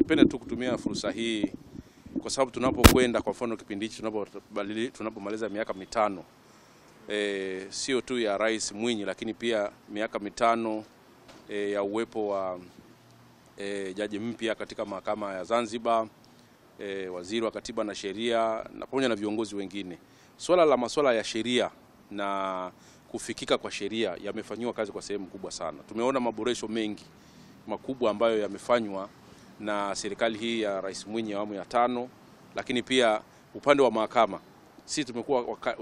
Nipende tu kutumia fursa hii kwa sababu tunapokwenda, kwa mfano kipindi hichi tunapomaliza miaka mitano sio tu ya Rais Mwinyi, lakini pia miaka mitano ya uwepo wa jaji mpya katika mahakama ya Zanzibar, waziri wa katiba na sheria na pamoja na viongozi wengine. Masuala ya sheria na kufikika kwa sheria yamefanywa kazi kwa sehemu kubwa sana. Tumeona maboresho mengi makubwa ambayo yamefanywa na serikali hii ya Rais Mwinyi awamu ya 5, lakini pia upande wa mahakama sisi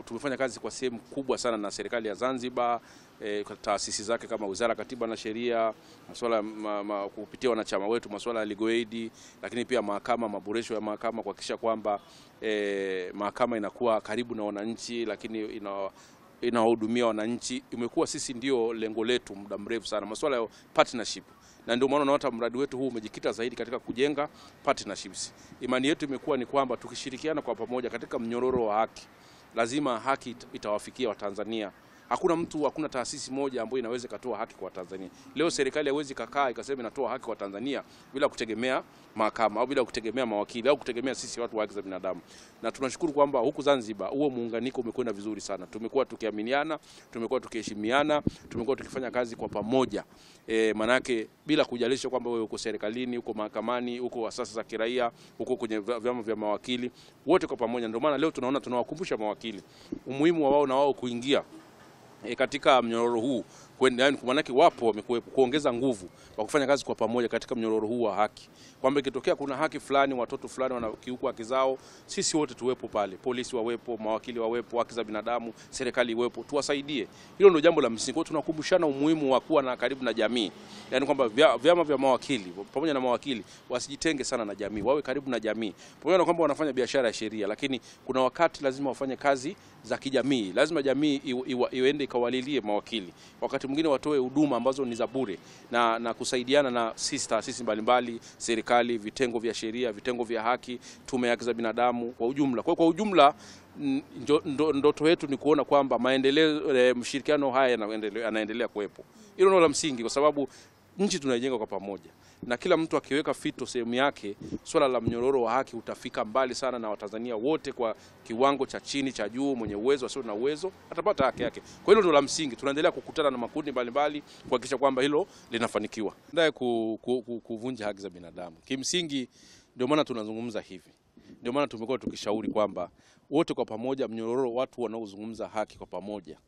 tumefanya kazi kwa sehemu kubwa sana na serikali ya Zanzibar, kwa taasisi zake kama Wizara ya Katiba na Sheria, masuala kupitia wanachama wetu, masuala ya legal aid, lakini pia mahakama, maboresho ya mahakama kuhakikisha kwamba mahakama inakuwa karibu na wananchi, lakini inawahudumia wananchi. Imekuwa sisi ndio lengo letu muda mrefu sana, masuala ya partnership, na ndio maana hata mradi wetu huu umejikita zaidi katika kujenga partnerships. Imani yetu imekuwa ni kwamba tukishirikiana kwa pamoja katika mnyororo wa haki, lazima haki itawafikia Watanzania. Hakuna taasisi moja ambayo inaweza kutoa haki kwa Tanzania. Leo serikali haiwezi kukaa ikasema inatoa haki kwa Tanzania bila kutegemea mahakama au bila kutegemea mawakili au kutegemea sisi watu wa haki za binadamu. Na tunashukuru kwamba huku Zanzibar huo muunganiko umekwenda vizuri sana. Tumekuwa tukiaminiana, tumekuwa tukiheshimiana, tumekuwa tukifanya kazi kwa pamoja. Manake bila kujalisha kwamba wewe uko serikalini, uko mahakamani, uko asasi za kiraia, uko kwenye vyama vya mawakili, wote kwa pamoja. Ndio maana leo tunaona tunawakumbusha mawakili umuhimu wa wao na wao kuingia katika mnyororo huu, yani manake wapo wamekuwepo kuongeza nguvu kwa kufanya kazi kwa pamoja katika mnyororo huu wa haki. Kwamba ikitokea kuna haki fulani, watoto fulani wanakiuka haki zao, sisi wote tuwepo pale, polisi wawepo, mawakili wawepo, haki za binadamu, serikali iwepo, tuwasaidie. Hilo ndio jambo la msingi. Kwa tunakumbushana umuhimu wa kuwa na karibu na jamii. Yani kwamba vyama vya mawakili pamoja na mawakili wasijitenge sana na jamii, wawe karibu na jamii. Pamoja na kwamba wanafanya biashara ya sheria, lakini kuna wakati lazima wafanye kazi za kijamii. Lazima jamii iende ikawalilie mawakili. Wakati mwingine watoe huduma ambazo ni za bure na kusaidiana na taasisi mbalimbali, serikali, vitengo vya sheria, vitengo vya haki, tume ya haki za binadamu kwa ujumla. Kwa ujumla ndoto yetu ni kuona kwamba maendeleo, mshirikiano haya yanaendelea kuwepo. Hilo ndio la msingi, kwa sababu nchi tunaijenga kwa pamoja. Na kila mtu akiweka fito sehemu yake, swala la mnyororo wa haki utafika mbali sana, na Watanzania wote kwa kiwango cha chini cha juu, mwenye uwezo asio na uwezo atapata haki yake. Kwa hilo ndio la msingi. Tunaendelea kukutana na makundi mbalimbali kuhakikisha kwamba hilo linafanikiwa. Ndio kuvunja haki za binadamu. Kimsingi ndio maana tunazungumza hivi. Ndio maana tumekuwa tukishauri kwamba wote kwa pamoja, mnyororo, watu wanaozungumza haki kwa pamoja,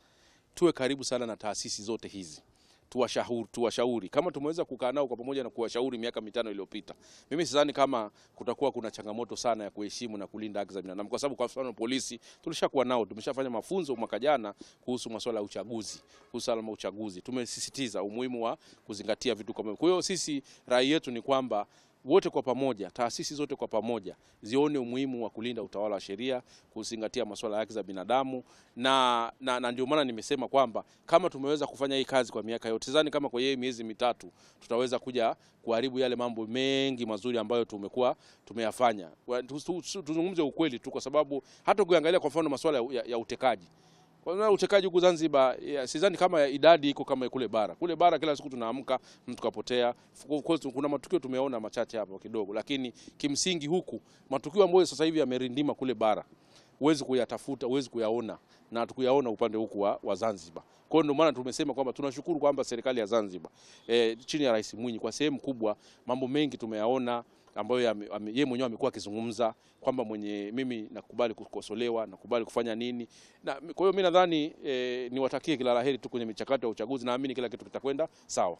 tuwe karibu sana na taasisi zote hizi. Tuwashauri kama tumeweza kukaa nao kwa pamoja na kuwashauri miaka 5 iliyopita. Mimi sidhani kama kutakuwa kuna changamoto sana ya kuheshimu na kulinda haki za binadamu, kwa sababu kwa mfano polisi tulishakuwa nao, tumeshafanya mafunzo mwaka jana kuhusu masuala ya uchaguzi, usalama uchaguzi. Tumesisitiza umuhimu wa kuzingatia vitu kama hivyo. Kwa hiyo sisi rai yetu ni kwamba wote kwa pamoja, taasisi zote kwa pamoja zione umuhimu wa kulinda utawala wa sheria, kuzingatia masuala ya haki za binadamu, na ndio maana nimesema kwamba kama tumeweza kufanya hii kazi kwa miaka yote, sidhani kama kwa miezi 3 tutaweza kuja kuharibu yale mambo mengi mazuri ambayo tumeyafanya. Tuzungumze ukweli tu, kwa sababu hata ukiangalia kwa mfano masuala ya utekaji. Kwa sababu utekaji huko Zanzibar, sidhani kama idadi iko kama kule bara. Kule bara kila siku tunaamka mtu kapotea. Kuna matukio tumeona machache hapo kidogo, lakini kimsingi huku matukio ambayo sasa hivi yamerindima kule bara, huwezi kuyatafuta, huwezi kuyaona, na tukuyaona upande huku wa Zanzibar. Kwa hiyo ndio maana tumesema kwamba tunashukuru kwamba serikali ya Zanzibar chini ya Rais Mwinyi kwa sehemu kubwa mambo mengi tumeyaona ambayo yeye mwenyewe amekuwa akizungumza kwamba mimi nakubali kukosolewa, nakubali kufanya nini. Na kwa hiyo mimi nadhani niwatakie kila laheri tu kwenye michakato ya uchaguzi. Naamini kila kitu kitakwenda sawa.